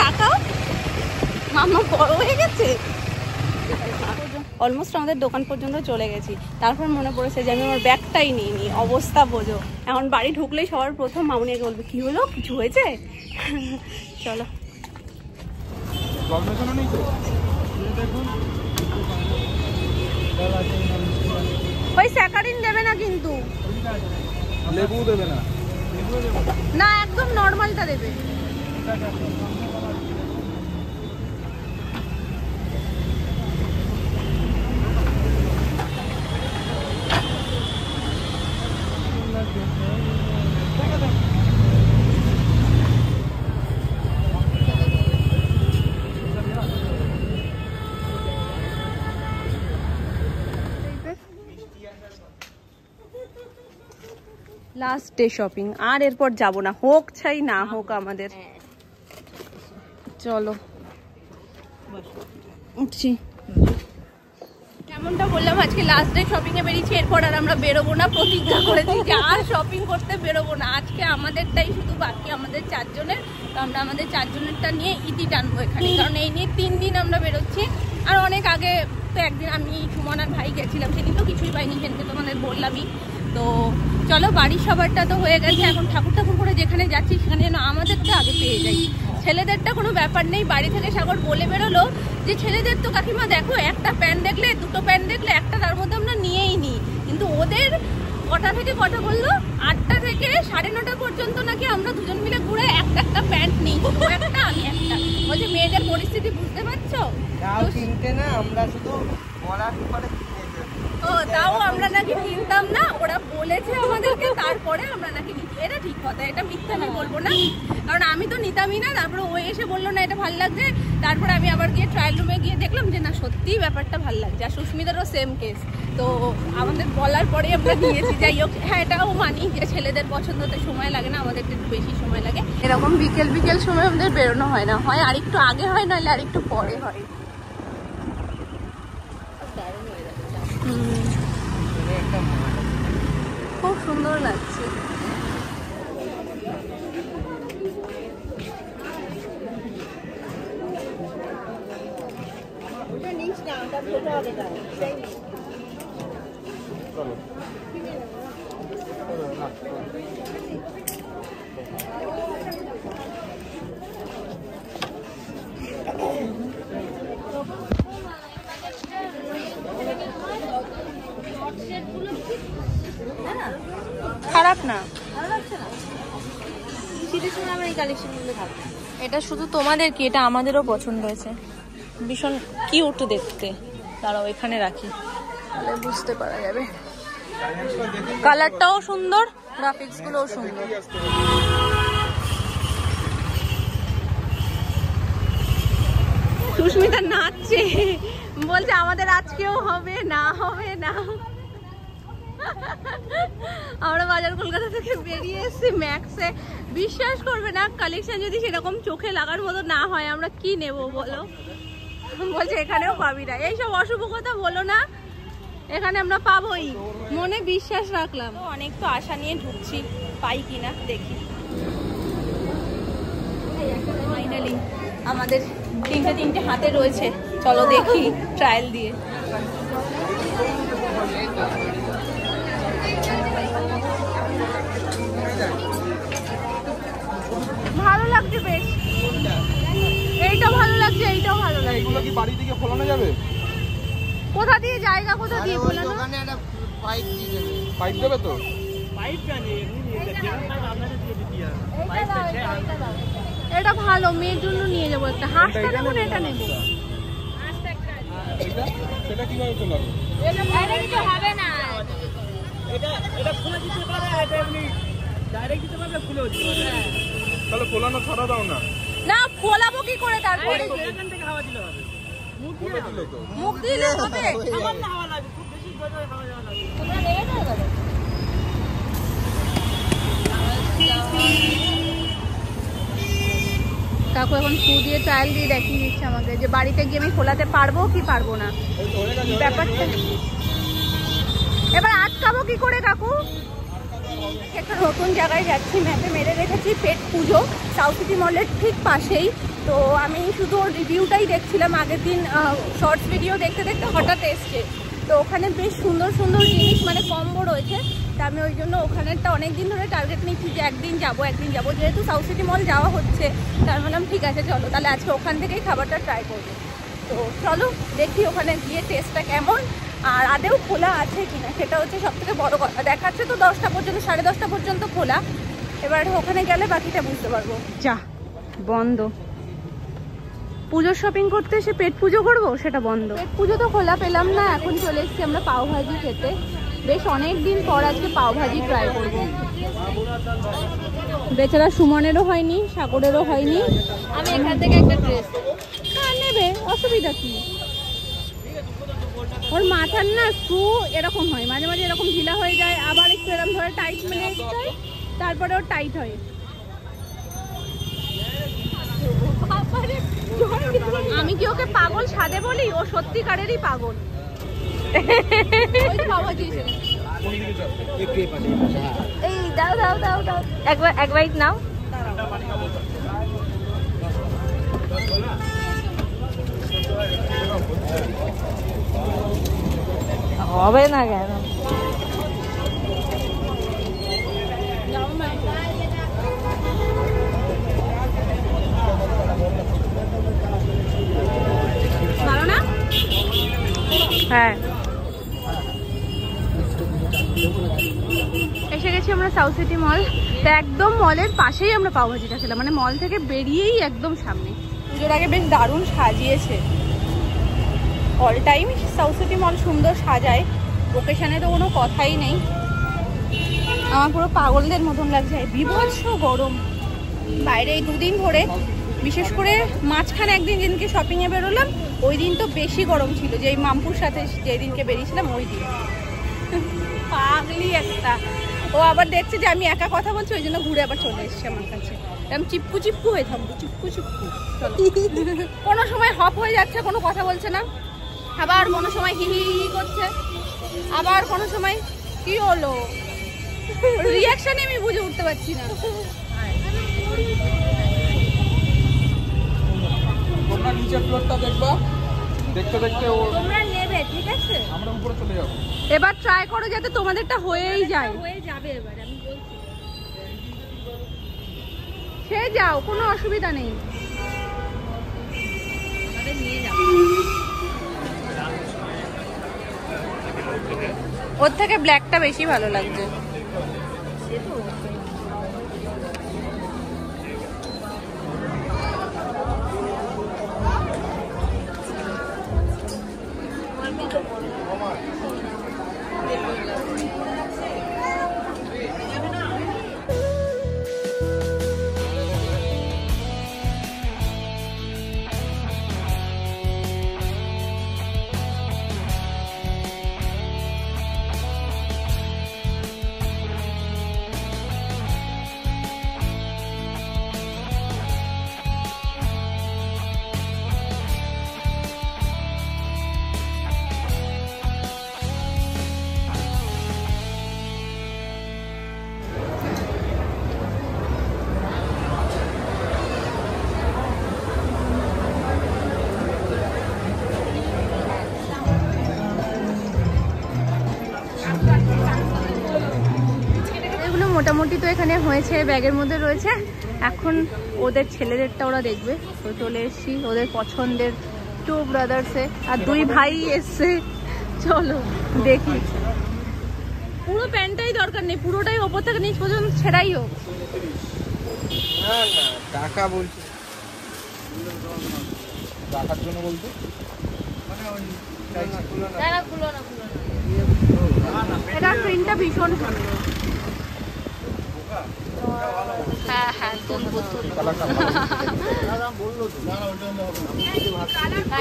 তাকাও, মাম্মা বড় হয়ে গেছে। অলমোস্ট আমাদের দোকান পর্যন্ত চলে গেছি, তারপর মনে পড়েছে যে আমি আমার ব্যাগটাই নিয়ে নিই। অবস্থা বোঝো, এখন বাড়ি ঢুকলেই সবার প্রথম মামুনি আগে বলবে কি হলো, কিছু হয়েছে? চলো। ওই স্যাকারিন দেবে না কিন্তু, লেবু দেবে না, না একদম নর্মালটা দেবে। লাস্ট ডে শপিং, আর এরপর যাব না, হোক চাই না হোক আমাদের। চলো উঠছি। যেমনটা বললাম আজকে লাস্ট ডে শপিং এ বেরিয়েছি, এরপর আর আমরা বেরোবো না। প্রতিজ্ঞা করেছি যে আর শপিং করতে বেরোবো না। আজকে আমাদেরটাই শুধু বাকি, আমাদের 4 জনের। তো আমরা আমাদের 4 জনেরটা নিয়ে ইতি টানবো এখানে, কারণ এই নিয়ে 3 দিন আমরা বেরোচ্ছি। আর অনেক আগে তো একদিন আমি সুমন আর ভাই গেছিলাম, সেদিন তো কিছুই পাইনি, সেদিনকে তোমাদের বললামই। তো চলো, বাড়ির সবারটা তো হয়ে গেছে, এখন ঠাকুর ঠাকুর করে যেখানে যাচ্ছি সেখানে যেন আমাদেরটা আগে পেয়ে যাই। ছেলেদেরটা কোনো ব্যাপার নেই, বাড়ি থেকে সাগর বলে বেরোলো যে ছেলেদের তো কাকিমা দেখো একটা প্যান্ট দেখলে, দুটো প্যান্ট দেখলে একটা তার মধ্যে আমরা নিয়েই নিই, কিন্তু ওদের কটা থেকে কটা বললো, 8টা থেকে 9:30 পর্যন্ত নাকি আমরা দুজন মিলে ঘুরে একটা একটা প্যান্ট নিই, ও একটা আমি একটা। বলছে মেয়েদের পরিস্থিতি বুঝতে পারছো, আমরা শুধু ও তাও আমরা নাকি কিনতাম না, ওরা বলেছে আমাদেরকে, তারপরে আমরা নাকি নিচ্ছি। এটা ঠিক কথা, এটা মিথ্যা আমি বলবো না, কারণ আমি তো নিতামই না। তারপরে ও এসে বললো না এটা ভালো লাগছে, তারপরে আমি আবার গিয়ে ট্রায়াল রুমে গিয়ে দেখলাম যে না সত্যিই ব্যাপারটা ভালো লাগছে। আর সুস্মিতারও সেম কেস, তো আমাদের বলার পরে আমরা নিয়েছি। যাই হোক, হ্যাঁ এটাও মানি যে ছেলেদের পছন্দতে সময় লাগে না, আমাদের একটু বেশি সময় লাগে। এরকম বিকেল বিকেল সময় আমাদের বেরোনো হয় না, হয় আর একটু আগে হয়, নাহলে আর একটু পরে হয়। খুব সুন্দর লাগছে। খারাপ না, এটা শুধু তোমাদের কি, এটা আমাদেরও পছন্দ হয়েছে, ভীষণ কিউট দেখতে। দাঁড়াও এখানে রাখি, তাহলে বুঝতে পারা যাবে। কালারটাও সুন্দর, গ্রাফিক্স গুলোও সুন্দর। সুস্মিতা নাচছে, বলছে আমাদের আজকেও হবে না হবে না। আমরা বাজার কলকাতা থেকে বেরিয়ে এসেছি ম্যাক্সে, বিশ্বাস করবে না, কালেকশন যদি সেরকম চোখে লাগার মতো না হয় আমরা কি নেব বলো। বলছে এখানেও পাবি না, এইসব অশুভ কথা বলো না, এখানে আমরা পাবোই, মনে বিশ্বাস রাখলাম। অনেক তো আশা নিয়ে ঢুকছি, পাই কিনা দেখি। ফাইনালি আমাদের 3টে হাতে রয়েছে, চলো দেখি ট্রায়াল দিয়ে। ভালো লাগছে বেশ, এইটা ভালো লাগছে, এইটাও ভালো লাগছে। এগুলো কি বাড়ি থেকে ফোলানো যাবে? কোথা দিয়ে জায়গা, কোথা দিয়ে ফোলানো? দোকানে একটা পাইপ দিয়ে দেবে। পাইপ দেবে তো? পাইপ জানি এমনি নিয়ে যাচ্ছে, আপনাদের দিয়ে দিতে হবে। পাইপ আছে, এটা ভালো, মেয়ের জন্য নিয়ে যাবো একটা। হাঁসটা নেবো না এটা নেবো? এটা সেটা কিভাবে ফোলাবে? এটা ডাইরেক্ট তো হবে না, এটা খুলে দিতে পারে, এটা এমনি ডাইরেক্ট দিতে পারবে, খুলেও দিতে পারে। তাহলে ফোলানো ছাড়া দাও না। না ফোলাবো কি করে তারপরে? এখান থেকে হাওয়া দিলে হবে, মুখ দিলে তো, মুখ দিলে হবে। সামান্য হাওয়া লাগবে, খুব বেশি জোরে হাওয়া লাগবে। তোমরা নেবে না এবারে? কাকু এখন ফু দিয়ে ট্রায়াল দিয়ে দেখিয়ে দিচ্ছে আমাকে যে বাড়িতে গিয়ে আমি ফোলাতে পারবো কি পারবো না ব্যাপারটা। এবার আটকাবো কি করে কাকু? একটা নতুন জায়গায় যাচ্ছি, ম্যাপে মেরে রেখেছি পেট পুজো, সাউথ সিটি মলের ঠিক পাশেই। তো আমি শুধু রিভিউটাই দেখছিলাম আগের দিন, শর্টস ভিডিও দেখতে দেখতে হঠাৎ এসছে। তো ওখানে বেশ সুন্দর সুন্দর জিনিস মানে কম্বো রয়েছে। তা আমি ওই জন্য ওখানেরটা অনেক দিন ধরে টার্গেট নিচ্ছি যে একদিন যাবো। যেহেতু সাউথ সিটি মল যাওয়া হচ্ছে, তার বললাম ঠিক আছে চলো তাহলে আজকে ওখান থেকেই খাবারটা ট্রাই করবো। তো চলো দেখি ওখানে গিয়ে টেস্টটা কেমন, আর আদেও খোলা আছে কিনা সেটা হচ্ছে সব থেকে বড় কথা। দেখাচ্ছে তো 10টা পর্যন্ত, 10:30 পর্যন্ত খোলা। এবার ওখানে গেলে বাকিটা বুঝতে পারবো। যা বন্ধ, পুজোর শপিং করতে এসে পেট পুজো করবো সেটা বন্ধ। পেট পুজো তো খোলা পেলাম না, এখন চলে এসেছি আমরা পাওভাজি খেতে। বেশ অনেক দিন পর আজকে পাওভাজি ট্রাই করবো। বেচারা সুমনেরও হয়নি, সাগরেরও হয়নি। আমি এখান থেকে একটা ড্রেস নেবে, অসুবিধা কি? ওর মাথার না স্ক্রু এরকম হয়, মাঝে মাঝে এরকম ঢিলা হয়ে যায়, আবার একটু এরকম ধরে টাইট মেলে যায়, তারপরে ওর টাইট হয়। আমি কি ওকে পাগল সাধে বলি? ও সত্যিকারেরই পাগল। এই দাও দাও দাও দাও, এক বাইট নাও। হবে না কেন? ভালো না? হ্যাঁ, এসে গেছি আমরা সাউথ সিটি মল। তো একদম মলের পাশেই আমরা পাওভাজিটা খেলাম, মানে মল থেকে বেরিয়েই একদম সামনে। পুজোর আগে বেশ দারুণ সাজিয়েছে। অল টাইম সাউথ সিটি মল সুন্দর সাজায়, লোকেশনে তো কোনো কথাই নেই। আমার পুরো পাগলদের মতন লাগছে, বিভৎস গরম বাইরে এই দুদিন ধরে। বিশেষ করে মাঝখানে একদিন যেদিনকে শপিংয়ে বেরোলাম ওই দিন তো বেশি গরম ছিল, যে এই মামপুর সাথে যেদিনকে বেরিয়েছিলাম ওই দিন। পাগলি একটা, ও আবার দেখছে যে আমি একা কথা বলছি, ওই জন্য ঘুরে আবার চলে এসছে আমার কাছে। আমি চিপকু চিপকু হয়ে থাকবো, চিপকু চিপকু। কোনো সময় হপ হয়ে যাচ্ছে, কোনো কথা বলছে না, আবার কোনো সময় হি হি হি করছে, আবার কোনো সময় কি হলো রিয়াকশনে আমি বুঝে উঠতে পারছি না। তোমরা নিচের ফ্লোরটা দেখবা, দেখতে দেখতে তোমরা নেবে, ঠিক আছে? আমরা উপরে চলে যাব। এবার ট্রাই করো যাতে তোমাদেরটা হয়েই যায়। হয়ে যাবে এবার, আমি বলছি সে যাও, কোনো অসুবিধা নেই। নিয়ে যাও, ওর থেকে ব্ল্যাকটা বেশি ভালো লাগছে। মোটামুটি তো এখানে হয়েছে, ব্যাগের মধ্যে রয়েছে। এখন ওদের ছেলেদেরটা ওরা দেখবে। তো চলে এসছি ওদের পছন্দের টু ব্রাদার্সে, আর দুই ভাই এসছে। চলো দেখি। পুরো প্যান্টটাই দরকার নেই, পুরোটাই ওপর থেকে নিচ পর্যন্ত ছেড়াই হোক। না না টাকা বলছি, টাকার জন্য বলতে এটা প্রিন্টটা ভীষণ সুন্দর। হ্যাঁ হ্যাঁ,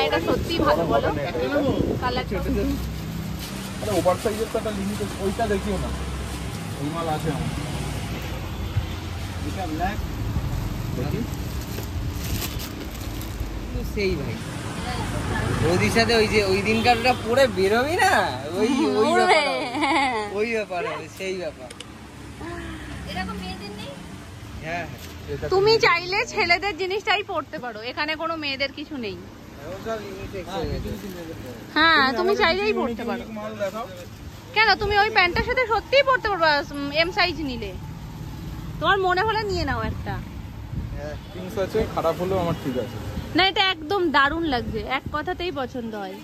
এটা সত্যি ভালো। বলো কালারটা ওভার সাইজের তো একটা লিমিট, ওইটা দেখিও না, ওই মাল আছে আমার। এটা ব্ল্যাক দেখি সেই ভাই রোদির সাথে ওই যে ওই দিনকার ওটা পরে বেরোবি না, ওই ব্যাপার হবে, সেই ব্যাপার। এরকম মেয়েদের নেই? হ্যাঁ তুমি চাইলে ছেলেদের জিনিসটাই পরতে পারো, এখানে কোনো মেয়েদের কিছু নেই। হ্যাঁ তুমি চাইলেই পরতে পারো। মাল দেখাও। কেন তুমি ওই প্যান্টটার সাথে সত্যিই পরতে পারবে, এম সাইজ নিলে। তোমার মনে হলে নিয়ে নাও একটা। হ্যাঁ 300 আছে, খারাপ হলেও আমার ঠিক আছে। না এটা একদম দারুণ লাগছে, এক কথাতেই পছন্দ হয়।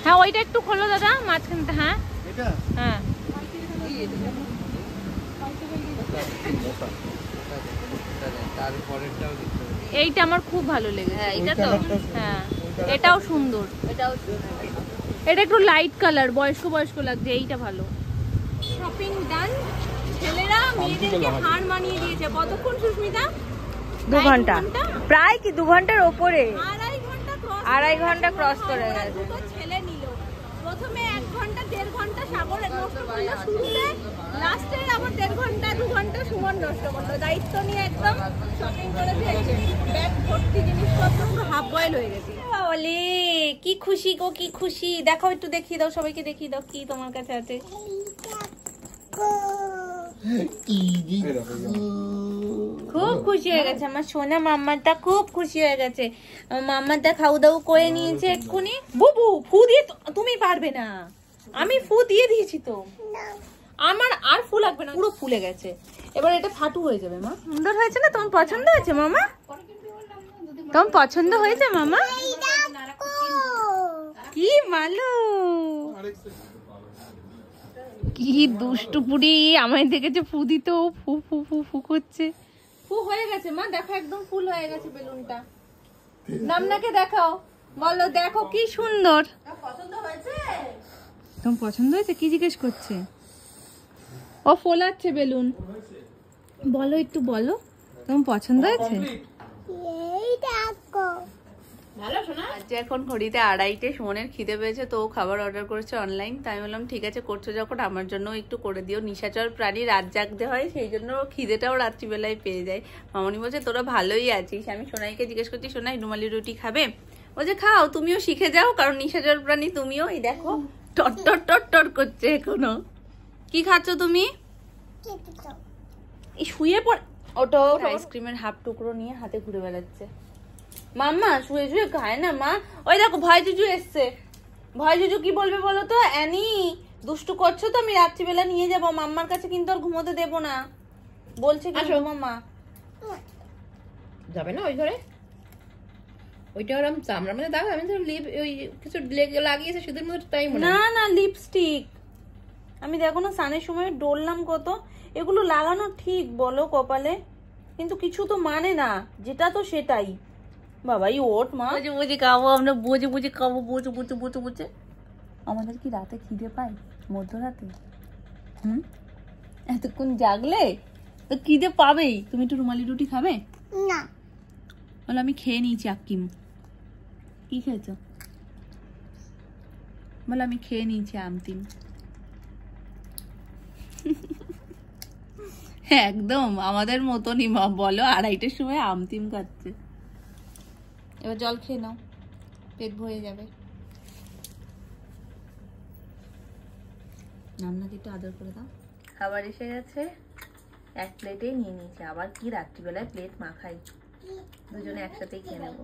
হ্যাঁ ওইটা একটু খোলো দাদা মাঝখানটা। হ্যাঁ এটা হ্যাঁ তারপরেরটাও দেখতে হবে। এইটা আমার খুব ভালো লেগেছে। এইটা তো হ্যাঁ এটাও সুন্দর, এটা একটু লাইট কালার, বয়স্ক বয়স্ক লাগছে। এইটা ভালো। শপিং ডান। ছেলেরা মেয়েদেরকে হার মানিয়ে দিয়েছে। কতক্ষণ সুস্মিতা? 2 ঘন্টা, প্রায় কি 2 ঘন্টার ওপরে। 2.5 ঘন্টা ক্রস করে গেছে। দুটো ছেলে নিল। প্রথমে 1 ঘন্টা 1.5 ঘন্টা সাগরে নষ্ট করলো শুরুতে, লাস্টে আবার 1.5 ঘন্টা 2 ঘন্টা সুমন নষ্ট করলো। দায়িত্ব নিয়ে একদম শপিং করে দিয়েছে। ব্যাগ ভর্তি জিনিসপত্র, পুরো হাফ বয়েল হয়ে গেছে। বলে কি খুশি গো, কি খুশি। দেখাও একটু, দেখিয়ে দাও সবাইকে, দেখিয়ে দাও কি তোমার কাছে আছে। খুব খুশি হয়ে গেছে আমার সোনা মাম্মাটা, খুব খুশি হয়ে গেছে। মাম্মাটা খাও দাও করে নিয়েছে এক্ষুনি। বুবু ফু দিয়ে তুমি পারবে না, আমি ফু দিয়ে দিয়েছি তো। আমার আর ফু লাগবে না, পুরো ফুলে গেছে। এবার এটা ফাটু হয়ে যাবে। মা সুন্দর হয়েছে না? তোমার পছন্দ হয়েছে মামা? তোমার পছন্দ হয়েছে মামা? কি মালু, কি দুষ্টু পুরি। আমায় দেখেছে ফু দিত, ফু ফু ফু ফু করছে। ফু হয়ে গেছে মা, দেখো একদম ফুল হয়ে গেছে বেলুনটা। নামনাকে দেখাও, বলো দেখো কি সুন্দর। পছন্দ হয়েছে? তোমার পছন্দ হয়েছে? কি জিজ্ঞেস করছে? ও ফোলাচ্ছে বেলুন। বলো একটু বলো, তোমার পছন্দ হয়েছে? আজকে এখন ঘড়িতে 2:30। সুমনের খিদে পেয়েছে তো ও খাবার অর্ডার করেছে অনলাইন। তাই বললাম ঠিক আছে করছো যখন আমার জন্য একটু করে দিও। নিশাচর প্রাণী, রাত জাগতে হয়, সেই জন্য খিদেটাও রাত্রিবেলায় পেয়ে যায়। মামনি বলছে তোরা ভালোই আছিস। আমি সোনাইকে জিজ্ঞেস করছি সোনাই রুমালি রুটি খাবে? ও যে খাও, তুমিও শিখে যাও, কারণ নিশাচর প্রাণী তুমিও। এই দেখো টর টর টর টর করছে এখনো। কি খাচ্ছ তুমি? এই শুয়ে পড়, ওটো। আইসক্রিমের হাফ টুকরো নিয়ে হাতে ঘুরে বেড়াচ্ছে। মাম্মা শুয়ে শুয়ে খায় না মা। ওই দেখো ভয় জুজু এসছে। ভয় জুজু কি বলবে বলো তো? অ্যানি দুষ্টু করছো তো, আমি রাত্রিবেলা নিয়ে যাবো মাম্মার কাছে, কিন্তু আর ঘুমোতে দেবো না বলছে। কিন্তু মাম্মা যাবে না ওই ঘরে, ওইটা ওরকম চামড়ার মধ্যে দাগ। আমি তো লিপ ওই কিছু লাগিয়েছে শুধুর মধ্যে, তাই মনে না না লিপস্টিক। আমি দেখো না স্নানের সময় ডললাম কত। এগুলো লাগানো ঠিক বলো কপালে, কিন্তু কিছু তো মানে না, যেটা তো সেটাই। বাবাই ওট মা, বুঝে বুঝে খাবো আমরা, বুঝে বুঝে খাবো, বুঝে বুঝে বুঝে বুঝে। আমাদের কি রাতে খিদে পাই? মধ্যরাতে এতক্ষণ জাগলে তো খিদে পাবেই। তুমি একটু রুমালি রুটি খাবে না? বলো আমি খেয়ে নিয়েছি। আক্কিম কি খেয়েছ? বলো আমি খেয়ে নিয়েছি আমতিম। একদম আমাদের মতনই মা, বলো 2:30টার সময় আমতিম খাচ্ছে। এবার জল খেয়ে নাও, পেট ভরে যাবে। রান্নাকে একটু আদর করে দাও। খাবার এসে গেছে, 1 প্লেটেই নিয়ে নিয়েছে। আবার কি রাত্রিবেলায় প্লেট মাখাই, দুজনে একসাথেই খেয়ে নেবো।